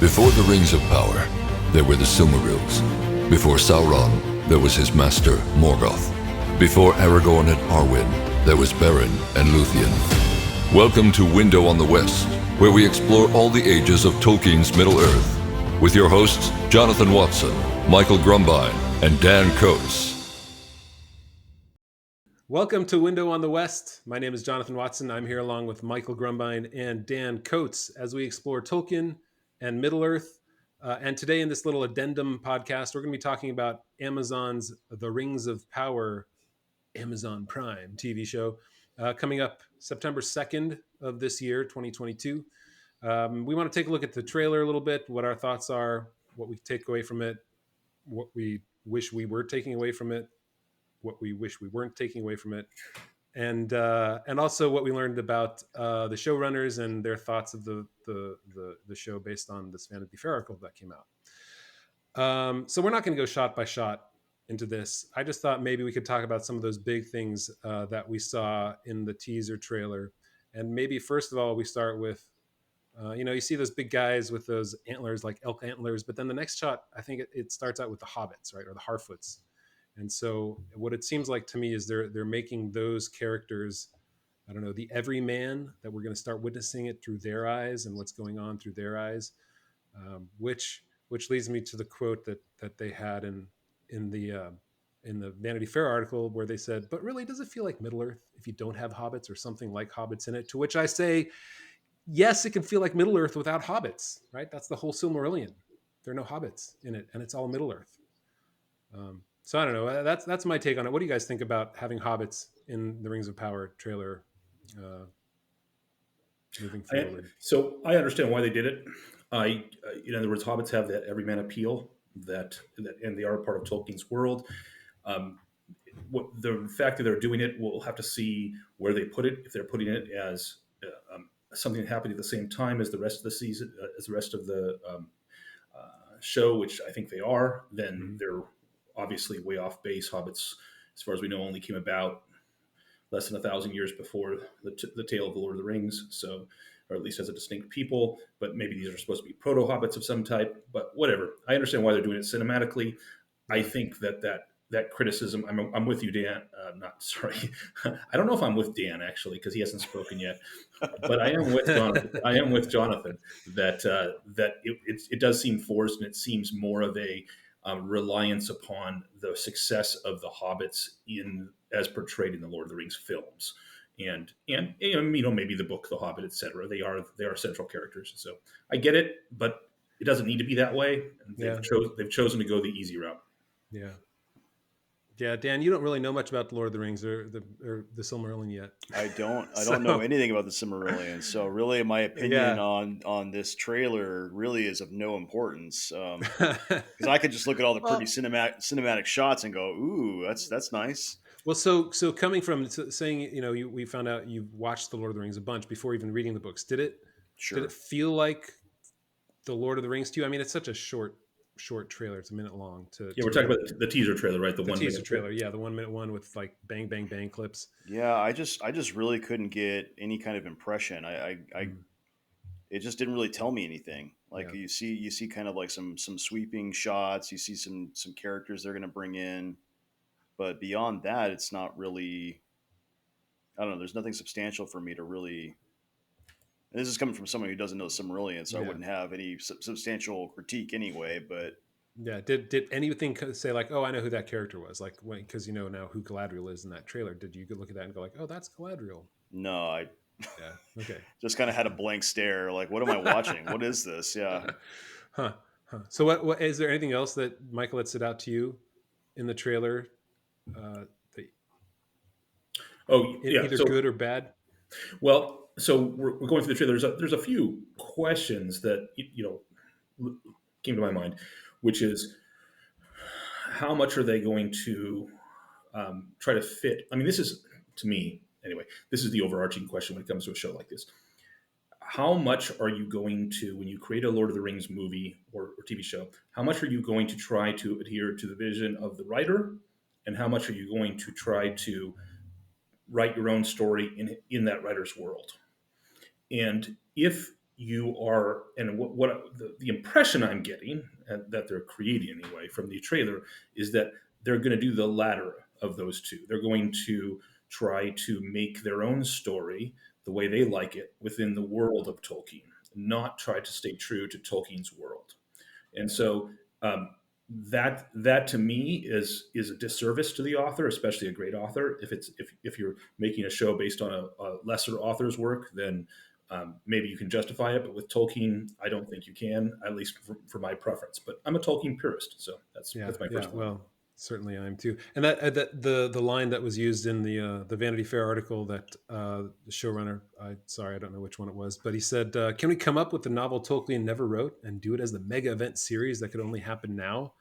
Before the Rings of Power, there were the Silmarils. Before Sauron, there was his master, Morgoth. Before Aragorn and Arwen, there was Beren and Luthien. Welcome to Window on the West, where we explore all the ages of Tolkien's Middle-earth, with your hosts, Jonathan Watson, Michael Grumbine, and Dan Coates. Welcome to Window on the West. My name is Jonathan Watson. I'm here along with Michael Grumbine and Dan Coates as we explore Tolkien and Middle-earth. And today in this little addendum podcast, we're going to be talking about Amazon's The Rings of Power Amazon Prime TV show coming up September 2nd of this year, 2022. We want to take a look at the trailer a little bit, what our thoughts are, what we take away from it, what we wish we were taking away from it, what we wish we weren't taking away from it, and also what we learned about the showrunners and their thoughts of the show based on this Vanity Fair article that came out. So we're not going to go shot by shot into this. I just thought maybe we could talk about some of those big things that we saw in the teaser trailer, and maybe first of all we start with you see those big guys with those antlers like elk antlers, but then the next shot I think it starts out with the hobbits, right, or the Harfoots. And so what it seems like to me is they're making those characters, I don't know, the everyman, that we're going to start witnessing it through their eyes and what's going on through their eyes, which leads me to the quote that they had in the Vanity Fair article where they said, "But really, does it feel like Middle-earth if you don't have hobbits or something like hobbits in it?" To which I say, yes, it can feel like Middle-earth without hobbits, right? That's the whole Silmarillion. There are no hobbits in it, and it's all Middle-earth. So I don't know. That's my take on it. What do you guys think about having hobbits in the Rings of Power trailer moving forward? So I understand why they did it. In other words, hobbits have that everyman appeal that and they are part of Tolkien's world. The fact that they're doing it, we'll have to see where they put it. If they're putting it as something that happened at the same time as the rest of the season, as the rest of the show, which I think they are, then they're obviously way off base. Hobbits, as far as we know, only came about less than 1,000 years before the tale of the Lord of the Rings. So, or at least as a distinct people, but maybe these are supposed to be proto-hobbits of some type, but whatever. I understand why they're doing it cinematically. I think that criticism, I'm with you, Dan. I don't know if I'm with Dan actually, because he hasn't spoken yet, but I am with Jonathan. I am with Jonathan that it does seem forced, and it seems more of a reliance upon the success of the hobbits as portrayed in the Lord of the Rings films, and maybe the book, The Hobbit, etc. They are central characters. So I get it, but it doesn't need to be that way. And they've chosen to go the easy route. Yeah, Dan, you don't really know much about the Lord of the Rings or the Silmarillion yet. I don't know anything about the Silmarillion. So really, my opinion on this trailer really is of no importance. Because I could just look at all the pretty cinematic shots and go, "Ooh, that's nice." Well, so coming from saying, we found out you've watched the Lord of the Rings a bunch before even reading the books. Did it feel like the Lord of the Rings to you? I mean, it's such a short trailer. It's a minute long. We're talking about the teaser trailer, right? The 1 teaser minute trailer. Yeah, the 1 minute one with like bang bang bang clips. Yeah, I just really couldn't get any kind of impression. It just didn't really tell me anything. Like you see kind of like some sweeping shots. You see some characters they're going to bring in, but beyond that, it's not really. I don't know. There's nothing substantial for me to really. And this is coming from someone who doesn't know the Silmarillion, so I wouldn't have any substantial critique anyway. But did anything say like, oh, I know who that character was? Like, because you know now who Galadriel is in that trailer. Did you look at that and go like, oh, that's Galadriel? No, okay. Just kind of had a blank stare. Like, what am I watching? What is this? Yeah. Huh. So what is there anything else that Michael had stood out to you in the trailer? Either good or bad. Well, so we're going through the trailer. There's a few questions that came to my mind, which is how much are they going to try to fit? I mean, this is, to me anyway, this is the overarching question when it comes to a show like this. How much are you going to, when you create a Lord of the Rings movie or TV show, how much are you going to try to adhere to the vision of the writer, and how much are you going to try to write your own story in that writer's world? And if you are, and what the impression I'm getting, that they're creating anyway from the trailer, is that they're going to do the latter of those two. They're going to try to make their own story the way they like it within the world of Tolkien, not try to stay true to Tolkien's world. And so that to me is a disservice to the author, especially a great author. If you're making a show based on a lesser author's work, then maybe you can justify it. But with Tolkien, I don't think you can, at least for my preference. But I'm a Tolkien purist, so that's my Yeah. first one. Well, certainly I am too. And that the line that was used in the Vanity Fair article that the showrunner, I don't know which one it was, but he said, "Can we come up with the novel Tolkien never wrote and do it as the mega event series that could only happen now?"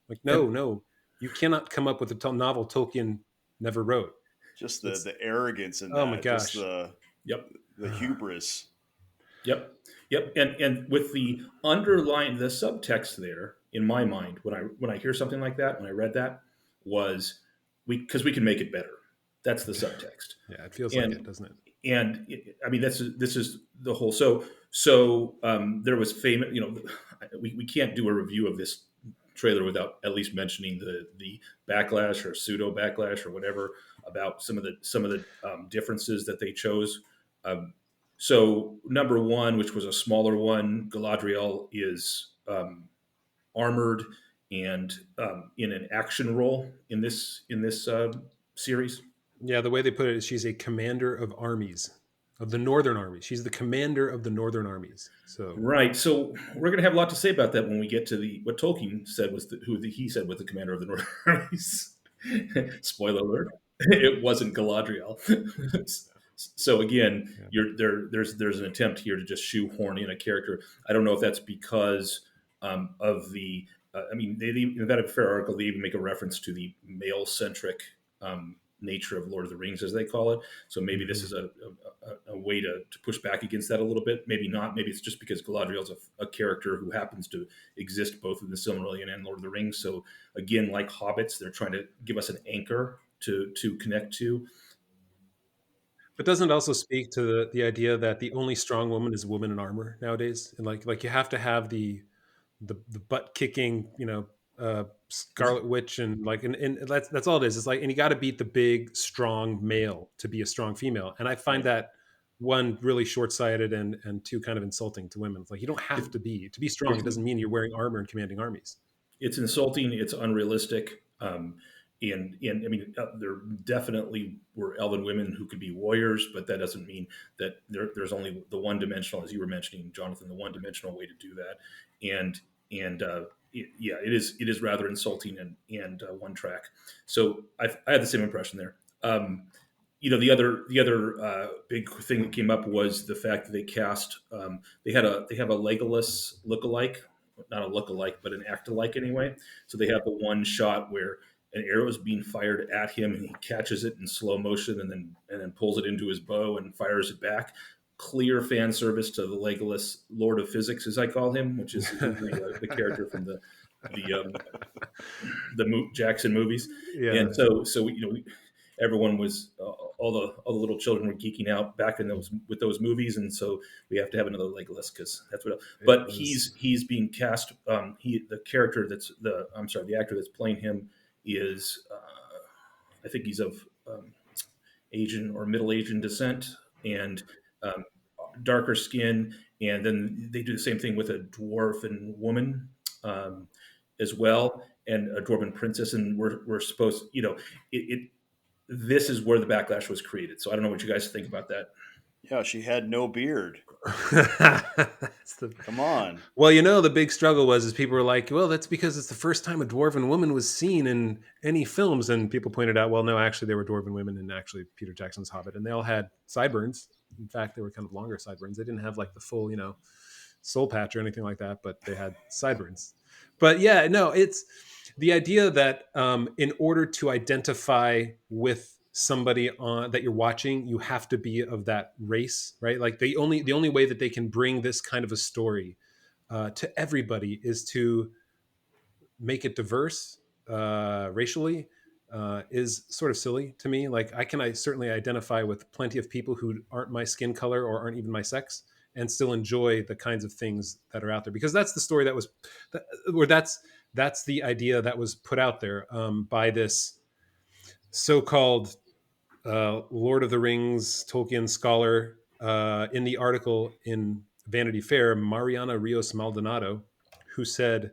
Like, And no, you cannot come up with a novel Tolkien never wrote. Just It's the arrogance in oh my that, just gosh. yep, the hubris. yep, and with the underlying the subtext there in my mind when I hear something like that, when I read that, was because we can make it better. That's the subtext. Yeah, it feels like it, and doesn't it? I mean, this is the whole. There was famous. We can't do a review of this trailer without at least mentioning the backlash or pseudo backlash or whatever about some of the differences that they chose. Um, so number one, which was a smaller one, Galadriel is armored and in an action role in this series. Yeah, the way they put it is she's a commander of armies, of the Northern Armies. She's the commander of the Northern Armies. So Right. So we're going to have a lot to say about that when we get to what Tolkien said was he said was the commander of the Northern Armies. Spoiler alert: it wasn't Galadriel. So again, yeah. there's an attempt here to just shoehorn in a character. I don't know if that's because of the. I mean, in that fair article, they even make a reference to the male centric nature of Lord of the Rings, as they call it. So maybe this is a way to push back against that a little bit. Maybe not. Maybe it's just because Galadriel's a character who happens to exist both in the Silmarillion and Lord of the Rings. So again, like hobbits, they're trying to give us an anchor to connect to. But doesn't it also speak to the idea that the only strong woman is a woman in armor nowadays? And like you have to have the butt kicking, Scarlet Witch, and that's all it is. It's like, and you got to beat the big strong male to be a strong female. And I find Right. that, one, really short-sighted, and two, kind of insulting to women. It's like, you don't have to be strong. It It's doesn't mean you're wearing armor and commanding armies. it's insulting. It's unrealistic. And I mean, there definitely were elven women who could be warriors, but that doesn't mean that there's only the one dimensional, as you were mentioning, Jonathan, the one dimensional way to do that. And it is rather insulting and one track. So I had the same impression there. The other big thing that came up was the fact that they cast they have a Legolas lookalike, not a lookalike, but an act-alike anyway. So they have the one shot where an arrow is being fired at him and he catches it in slow motion and then pulls it into his bow and fires it back. Clear fan service to the Legolas Lord of Physics, as I call him, which is the character from the Jackson movies. Yeah. And so everyone was all the little children were geeking out back in those movies, and so we have to have another Legolas because that's what. But he's being cast. The actor that's playing him is I think he's of Asian or Middle Asian descent and um, darker skin, and then they do the same thing with a dwarf and woman as well, and a dwarven princess, and we're supposed, it this is where the backlash was created. So I don't know what you guys think about that. Yeah, she had no beard. Come on. Well, the big struggle is people were like, well, that's because it's the first time a dwarven woman was seen in any films. And people pointed out, well, no, actually there were dwarven women in actually Peter Jackson's Hobbit, and they all had sideburns. In fact, they were kind of longer sideburns. They didn't have like the full, soul patch or anything like that, but they had sideburns. But yeah, no, it's the idea that in order to identify with somebody that you're watching, you have to be of that race, right? Like the only way that they can bring this kind of a story to everybody is to make it diverse racially. Is sort of silly to me. Like I certainly identify with plenty of people who aren't my skin color or aren't even my sex, and still enjoy the kinds of things that are out there, because that's the story that was, or that's the idea that was put out there by this so-called Lord of the Rings Tolkien scholar in the article in Vanity Fair, Mariana Rios Maldonado, who said,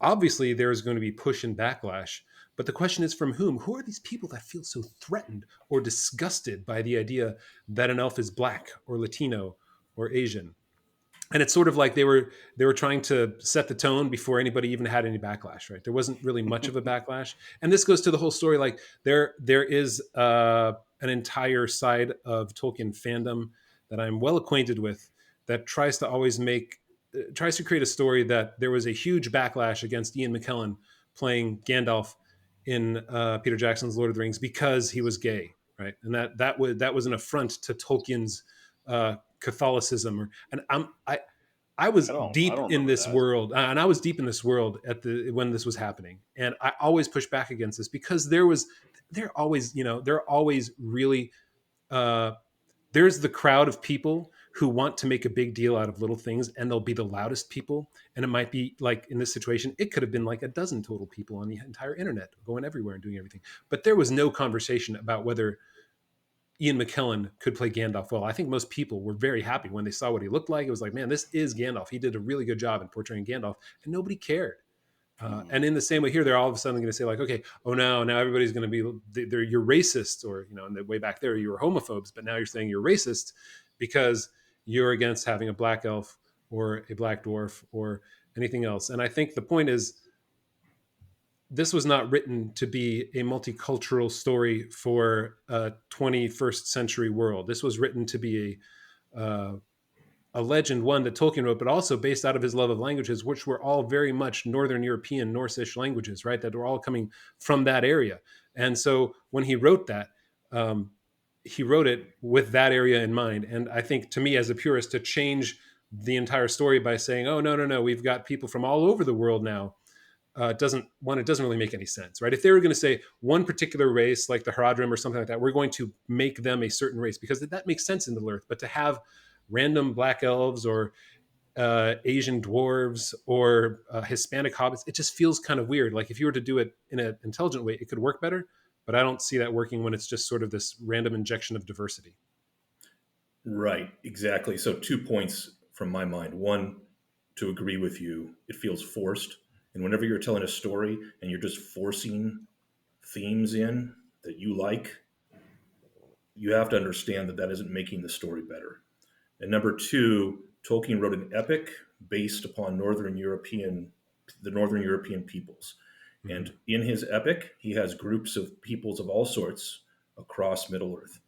obviously there is going to be push and backlash, but the question is from whom? Who are these people that feel so threatened or disgusted by the idea that an elf is black or Latino or Asian? And it's sort of like they were trying to set the tone before anybody even had any backlash, right? There wasn't really much of a backlash, and this goes to the whole story. Like there is an entire side of Tolkien fandom that I'm well acquainted with that tries to always tries to create a story that there was a huge backlash against Ian McKellen playing Gandalf in Peter Jackson's Lord of the Rings because he was gay, right? And that was an affront to Tolkien's Catholicism. And I was I deep don't in remember this that. world, and I was deep in this world when this was happening, and I always pushed back against this because there are always really uh, there's the crowd of people who want to make a big deal out of little things, and they'll be the loudest people. And it might be like in this situation, it could have been like a dozen total people on the entire internet going everywhere and doing everything. But there was no conversation about whether Ian McKellen could play Gandalf well. I think most people were very happy when they saw what he looked like. It was like, man, this is Gandalf. He did a really good job in portraying Gandalf, and nobody cared. And in the same way here, they're all of a sudden going to say like, okay, oh no, now everybody's going to be, you're racist, or in the way back there you were homophobes, but now you're saying you're racist because you're against having a black elf or a black dwarf or anything else. And I think the point is, this was not written to be a multicultural story for a 21st century world. This was written to be a legend, one that Tolkien wrote, but also based out of his love of languages, which were all very much Northern European, Norse-ish languages, right? That were all coming from that area. And so when he wrote that, he wrote it with that area in mind. And I think, to me as a purist, to change the entire story by saying, oh, no, we've got people from all over the world now, it doesn't really make any sense, right? If they were going to say one particular race, like the Haradrim or something like that, we're going to make them a certain race because that makes sense in Middle Earth. But to have random black elves or Asian dwarves or Hispanic hobbits, it just feels kind of weird. Like if you were to do it in an intelligent way, it could work better. But I don't see that working when it's just sort of this random injection of diversity. Right, exactly. So 2 points from my mind. One, to agree with you, it feels forced. And whenever you're telling a story and you're just forcing themes in that you like, you have to understand that isn't making the story better. And number two, Tolkien wrote an epic based upon the Northern European peoples. Mm-hmm. And in his epic, he has groups of peoples of all sorts across Middle Earth.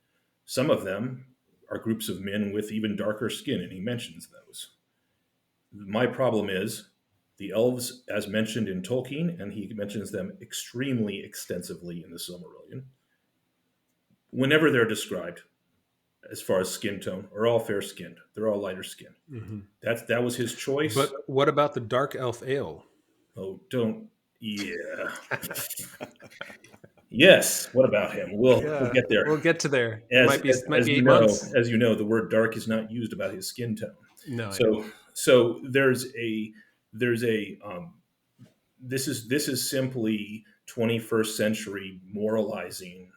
Some of them are groups of men with even darker skin, and he mentions those. My problem is the elves, as mentioned in Tolkien, and he mentions them extremely extensively in the Silmarillion, whenever they're described, as far as skin tone, are all fair skinned. They're all lighter skinned. Mm-hmm. That was his choice. But what about the dark elf ale? Oh, yeah. Yes. What about him? We'll get there. We'll get to there. As 8 months. As you know, the word dark is not used about his skin tone. No. So there's a this is simply 21st century moralizing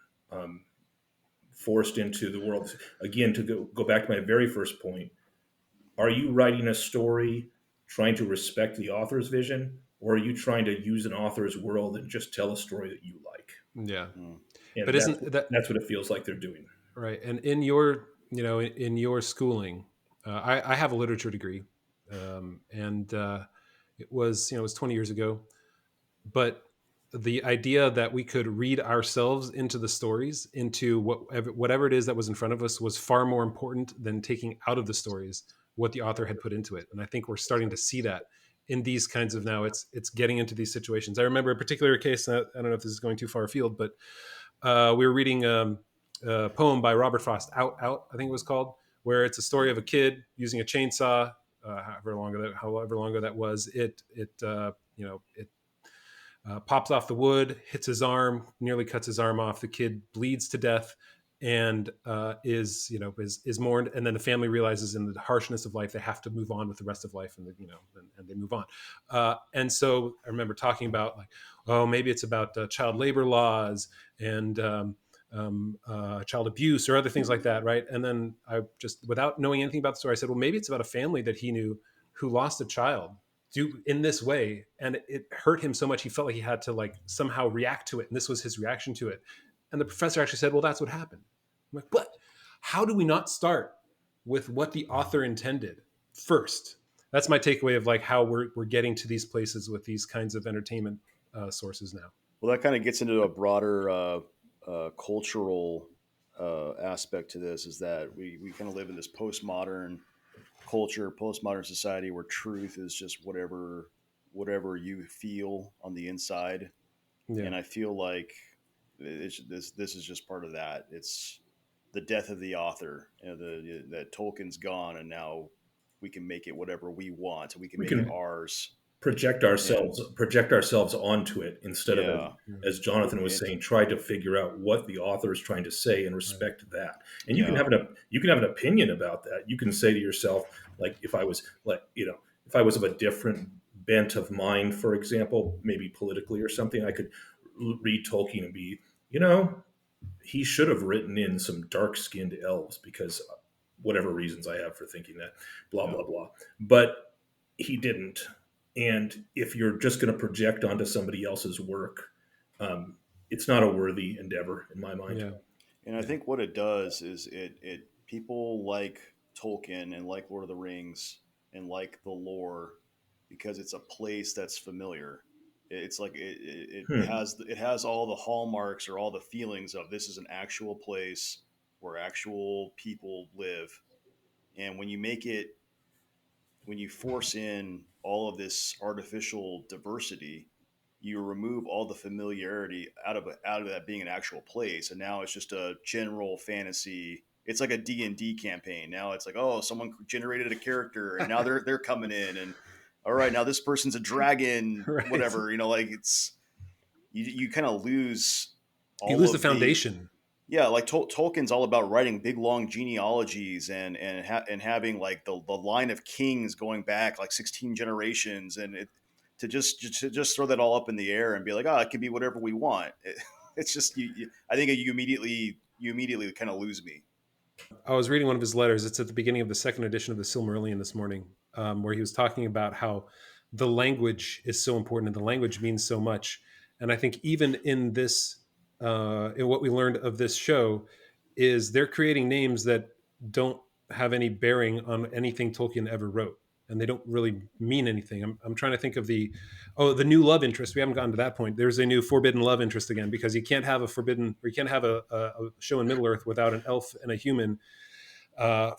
forced into the world. Again, to go back to my very first point, are you writing a story trying to respect the author's vision, or are you trying to use an author's world and just tell a story that you like? Yeah. And but that's what it feels like they're doing. Right. And in your, in your schooling, I have a literature degree, and it was 20 years ago, but the idea that we could read ourselves into the stories, into whatever it is that was in front of us, was far more important than taking out of the stories what the author had put into it. And I think we're starting to see that in these kinds of, now it's getting into these situations. I remember a particular case, I don't know if this is going too far afield, but we were reading a poem by Robert Frost, Out, I think it was called, where it's a story of a kid using a chainsaw, however long ago that was. It pops off the wood, hits his arm, nearly cuts his arm off. The kid bleeds to death, and is mourned, and then the family realizes in the harshness of life they have to move on with the rest of life, and and they move on. And so I remember talking about like, oh, maybe it's about child labor laws and child abuse or other things like that, right? And then I just, without knowing anything about the story, I said, well, maybe it's about a family that he knew who lost a child in this way, and it hurt him so much he felt like he had to like somehow react to it, and this was his reaction to it. And the professor actually said, well, that's what happened. I'm like, but how do we not start with what the author intended first? That's my takeaway of like how we're getting to these places with these kinds of entertainment sources now. Well, that kind of gets into a broader cultural aspect to this, is that we kind of live in this postmodern culture, postmodern society where truth is just whatever you feel on the inside. Yeah. And I feel like this is just part of that. It's the death of the author. That Tolkien's gone, and now we can make it whatever we want. We can make it ours. Project ourselves onto it instead of, as Jonathan was saying, try to figure out what the author is trying to say and respect that. And you can have an opinion about that. You can say to yourself, like, if I was of a different bent of mind, for example, maybe politically or something, I could read Tolkien and be, he should have written in some dark-skinned elves because whatever reasons I have for thinking that, blah, blah, blah. But he didn't. And if you're just going to project onto somebody else's work, it's not a worthy endeavor in my mind. Yeah. And I think what it does is it people like Tolkien and like Lord of the Rings and like the lore because it's a place that's familiar. It's like it has all the hallmarks or all the feelings of this is an actual place where actual people live. And when you force in all of this artificial diversity, you remove all the familiarity out of that being an actual place. And now it's just a general fantasy. It's like a D&D campaign. Now it's like, oh, someone generated a character and now they're coming in, and all right, now this person's a dragon, right. Whatever, like it's, you kind of lose you lose the foundation. Like Tolkien's all about writing big long genealogies and having like the line of kings going back like 16 generations, and to just throw that all up in the air and be like, oh, it can be whatever we want. It's just I think you immediately kind of lose me. I was reading one of his letters. It's at the beginning of the second edition of the Silmarillion this morning, where he was talking about how the language is so important and the language means so much. And I think even in this, in what we learned of this show, is they're creating names that don't have any bearing on anything Tolkien ever wrote, and they don't really mean anything. I'm trying to think of the new love interest. We haven't gotten to that point. There's a new forbidden love interest again, because you can't have a show in Middle Earth without an elf and a human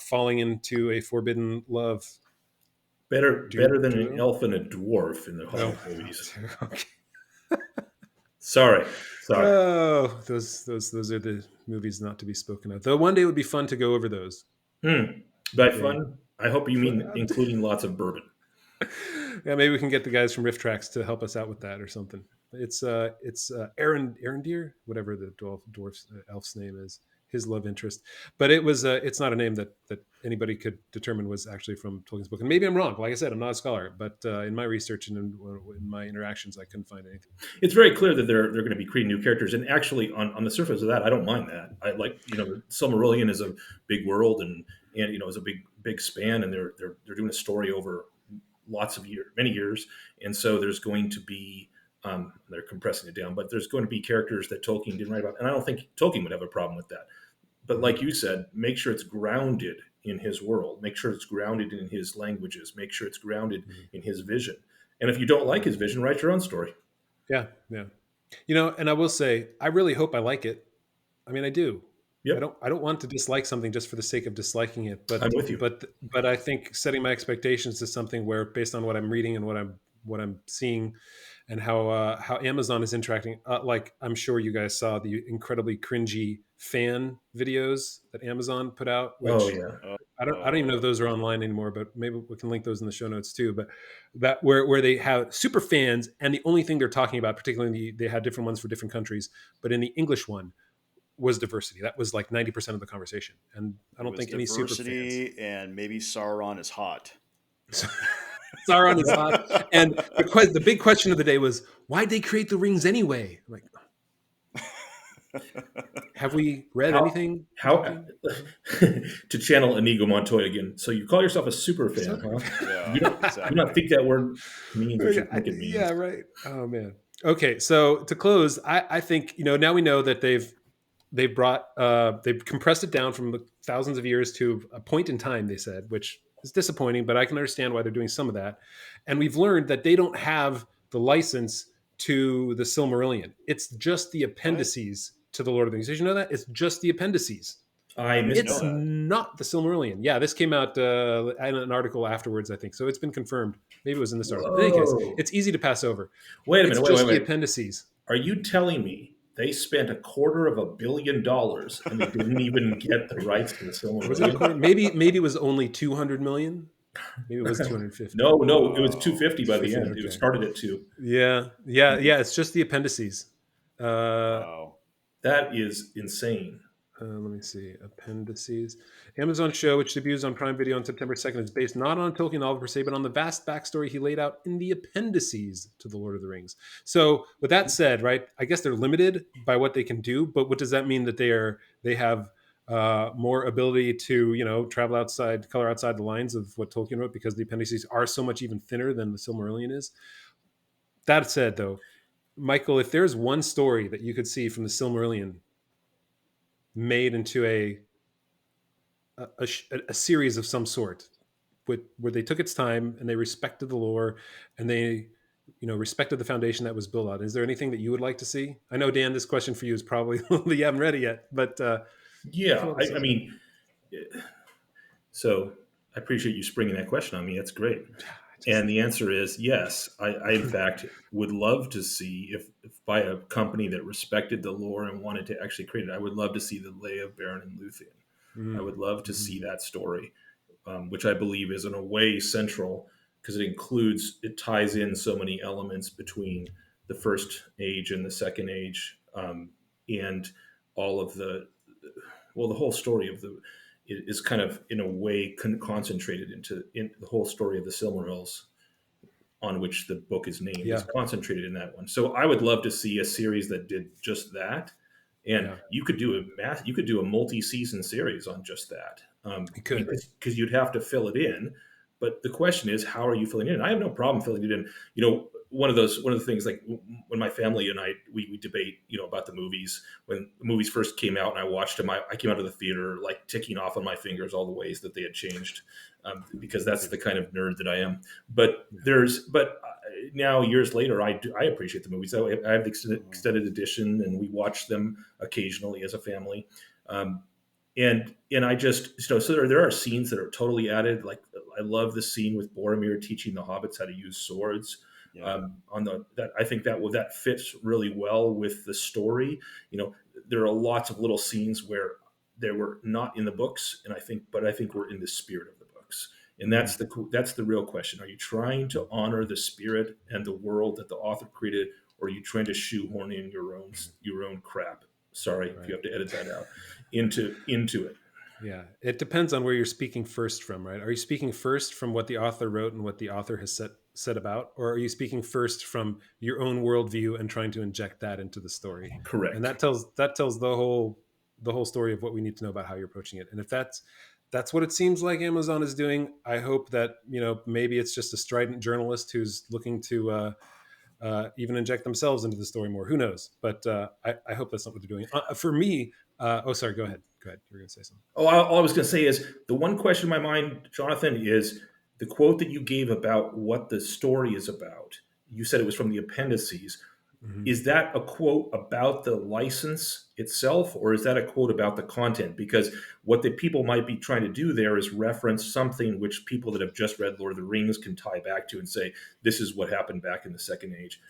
falling into a forbidden love. Better than an elf and a dwarf in the Hobbit movies. Okay. Sorry. Oh, those are the movies not to be spoken of. Though one day it would be fun to go over those. By fun, I hope you mean including lots of bourbon. Yeah, maybe we can get the guys from Riff Tracks to help us out with that or something. It's Arendir, whatever the dwarf's elf's name is, his love interest. But it's not a name that anybody could determine was actually from Tolkien's book. And maybe I'm wrong. Like I said, I'm not a scholar, but in my research and in my interactions, I couldn't find anything. It's very clear that they're going to be creating new characters. And actually, on the surface of that, I don't mind that. I like, Silmarillion is a big world and is a big span, and they're doing a story over many years. And so there's going to be, they're compressing it down, but there's going to be characters that Tolkien didn't write about. And I don't think Tolkien would have a problem with that. But like you said, make sure it's grounded in his world. Make sure it's grounded in his languages. Make sure it's grounded in his vision. And if you don't like his vision, write your own story. Yeah. And I will say, I really hope I like it. I mean, I do. Yep. I don't want to dislike something just for the sake of disliking it. But I'm with you. But I think setting my expectations to something where, based on what I'm reading and what I'm seeing, and how Amazon is interacting, like I'm sure you guys saw the incredibly cringy fan videos that Amazon put out. Which I don't even know if those are online anymore, but maybe we can link those in the show notes too. But that where they have super fans, and the only thing they're talking about, particularly they had different ones for different countries, but in the English one was diversity. That was like 90% of the conversation, and I don't think any super fans. Diversity, and maybe Sauron is hot. Sauron is hot, and the big question of the day was, why'd they create the rings anyway? Like, have we read anything? To channel Inigo Montoya again? So you call yourself a super fan, huh? Yeah, You do not think that word means what you think it means? Yeah, right. Oh man. Okay, so to close, I think now we know that they've compressed it down from the thousands of years to a point in time, they said, which is disappointing, but I can understand why they're doing some of that. And we've learned that they don't have the license to the Silmarillion. It's just the appendices to the Lord of the Rings. Did you know that? It's just the appendices. It's not the Silmarillion. Yeah, this came out in an article afterwards, I think. So it's been confirmed. Maybe it was in this article. In any case, it's easy to pass over. Wait a minute. It's just the appendices. Are you telling me they spent $250 million and they didn't even get the rights to the Silmarillion? Was it maybe it was only 200 million? Maybe it was 250. No, it was 250 by the end. Okay. It started at 2. Yeah. It's just the appendices. Wow, that is insane. Let me see. Appendices. Amazon show, which debuts on Prime Video on September 2nd, is based not on a Tolkien novel per se, but on the vast backstory he laid out in the appendices to The Lord of the Rings. So with that said, right, I guess they're limited by what they can do, but what does that mean? That they have more ability to, travel outside, color outside the lines of what Tolkien wrote, because the appendices are so much even thinner than the Silmarillion is. That said, though, Michael, if there's one story that you could see from the Silmarillion made into a series of some sort, where they took its time and they respected the lore and they respected the foundation that was built on, is there anything that you would like to see? I know, Dan, this question for you is probably you haven't read it yet, but I mean, so I appreciate you springing that question on me. That's great. And the answer is yes. I in fact would love to see if by a company that respected the lore and wanted to actually create it, I would love to see the Lay of Beren and Luthien. I would love to see that story, which I believe is in a way central, because it ties in so many elements between the first age and the second age, and all of the whole story of is kind of in a way concentrated in the whole story of the Silmarils, on which the book is named, is concentrated in that one. So I would love to see a series that did just that. And you could do a multi-season series on just that. You could, because you'd have to fill it in. But the question is, how are you filling it in? I have no problem filling it in. One of the things, like when my family and I we debate, about the movies. When the movies first came out and I watched them, I came out of the theater like ticking off on my fingers all the ways that they had changed, because that's the kind of nerd that I am. But now years later, I appreciate the movies. I have the extended edition, and we watch them occasionally as a family. And I just, so there are scenes that are totally added. Like I love the scene with Boromir teaching the hobbits how to use swords. I think that fits really well with the story. There are lots of little scenes where they were not in the books, and I think we're in the spirit of the books. And that's the real question. Are you trying to honor the spirit and the world that the author created, or are you trying to shoehorn in your own crap? Sorry, if you have to edit that out, into it. Yeah, it depends on where you're speaking first from, right? Are you speaking first from what the author wrote and what the author has said about, or are you speaking first from your own worldview and trying to inject that into the story? Correct. And that tells the whole story of what we need to know about how you're approaching it. And if that's what it seems like Amazon is doing, I hope that maybe it's just a strident journalist who's looking to even inject themselves into the story more. Who knows? But I hope that's not what they're doing. For me, sorry, go ahead. You were going to say something. Oh, all I was going to say is the one question in my mind, Jonathan, is the quote that you gave about what the story is about. You said it was from the appendices. Mm-hmm. Is that a quote about the license itself, or is that a quote about the content? Because what the people might be trying to do there is reference something which people that have just read Lord of the Rings can tie back to and say, this is what happened back in the Second Age.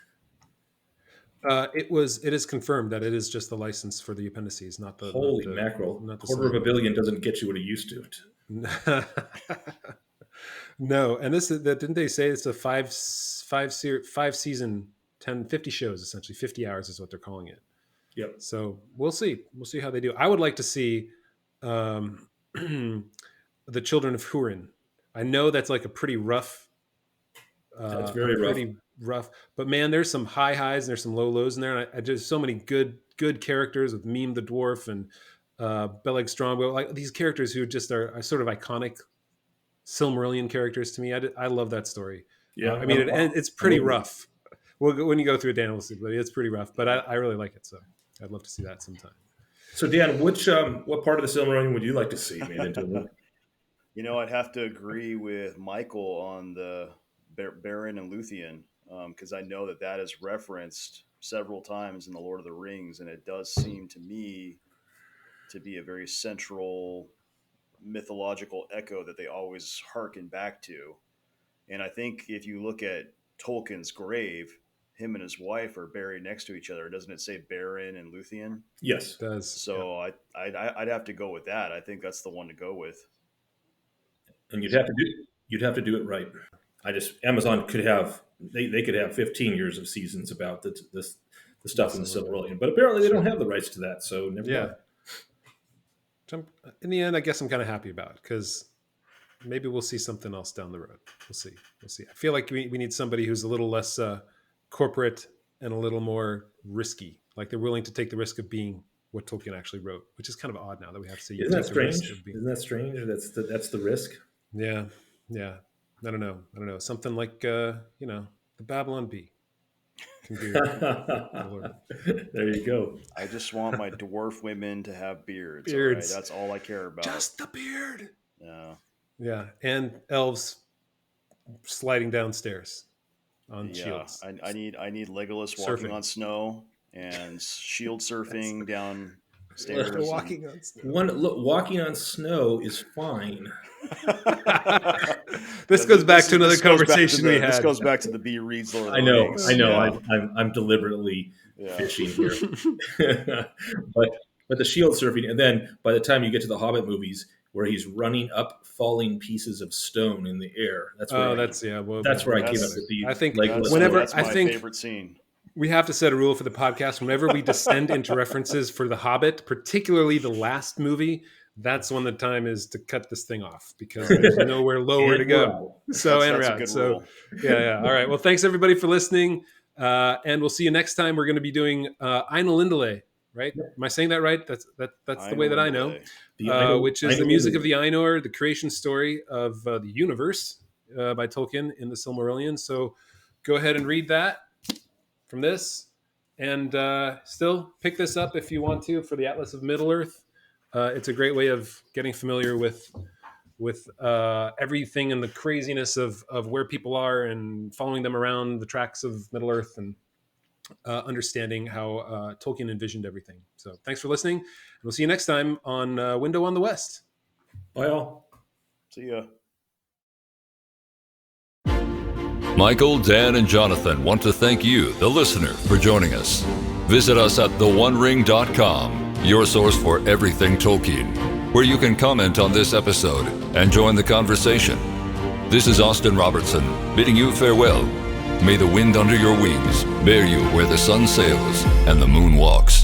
It is confirmed that it is just the license for the appendices, not the holy mackerel. Not the $250 million doesn't get you what it used to. No, and didn't they say it's a five season 50 shows, essentially 50 hours is what they're calling it. Yep. So we'll see how they do. I would like to see the Children of Hurin. I know that's like a pretty rough. That's very rough. Pretty rough, but man, there's some high highs and there's some low lows in there, and I just so many good characters with Meme the dwarf and Beleg Strongbow, like these characters who just are sort of iconic Silmarillion characters to me. I love that story. Yeah, I mean, it's pretty rough. Well, when you go through it, Dan will see, but it's pretty rough. But I really like it, so I'd love to see that sometime. So Dan, what part of the Silmarillion would you like to see made into a movie? I'd have to agree with Michael on the Beren and Luthien, because I know that is referenced several times in the Lord of the Rings, and it does seem to me to be a very central mythological echo that they always harken back to. And I think if you look at Tolkien's grave, him and his wife are buried next to each other. Doesn't it say Beren and Luthien? Yes, it does. So yeah. I'd have to go with that. I think that's the one to go with. And you'd have to do it right. Amazon could have they could have 15 years of seasons about the stuff in the Silmarillion, but apparently they don't have the rights to that. So never mind. In the end, I guess I'm kind of happy about it, because maybe we'll see something else down the road. We'll see. I feel like we need somebody who's a little less corporate and a little more risky. Like they're willing to take the risk of being what Tolkien actually wrote, which is kind of odd now that we have to say. Isn't that strange? Isn't that strange? That's the risk. Yeah. I don't know. Something like the Babylon Bee. There you go. I just want my dwarf women to have beards. Right? That's all I care about. Just the beard. Yeah. And elves sliding downstairs on shields. I need Legolas walking on snow and shield surfing downstairs. Walking on snow. Walking on snow is fine. This goes back to another conversation we had. This goes back to the B reads Lord of the Rings. I know. Yeah. I'm deliberately fishing here, but the shield surfing, and then by the time you get to the Hobbit movies, where he's running up falling pieces of stone in the air. That's where I came up with the. I think that's my favorite scene. We have to set a rule for the podcast. Whenever we descend into references for The Hobbit, particularly the last movie, that's when the time is to cut this thing off, because there's nowhere lower to go. So that's rule. Yeah. All right. Well, thanks everybody for listening, and we'll see you next time. We're going to be doing Ainulindale, right? Am I saying that right? That's the way that I know, which is the music of the Ainur, the creation story of the universe by Tolkien in the Silmarillion. So go ahead and read that from this, and still pick this up if you want to for the Atlas of Middle-earth. It's a great way of getting familiar with everything and the craziness of where people are, and following them around the tracks of Middle-earth, and understanding how Tolkien envisioned everything. So thanks for listening, and we'll see you next time on Window on the West. Bye all. See ya. Michael, Dan, and Jonathan want to thank you, the listener, for joining us. Visit us at theonering.com, your source for everything Tolkien, where you can comment on this episode and join the conversation. This is Austin Robertson, bidding you farewell. May the wind under your wings bear you where the sun sails and the moon walks.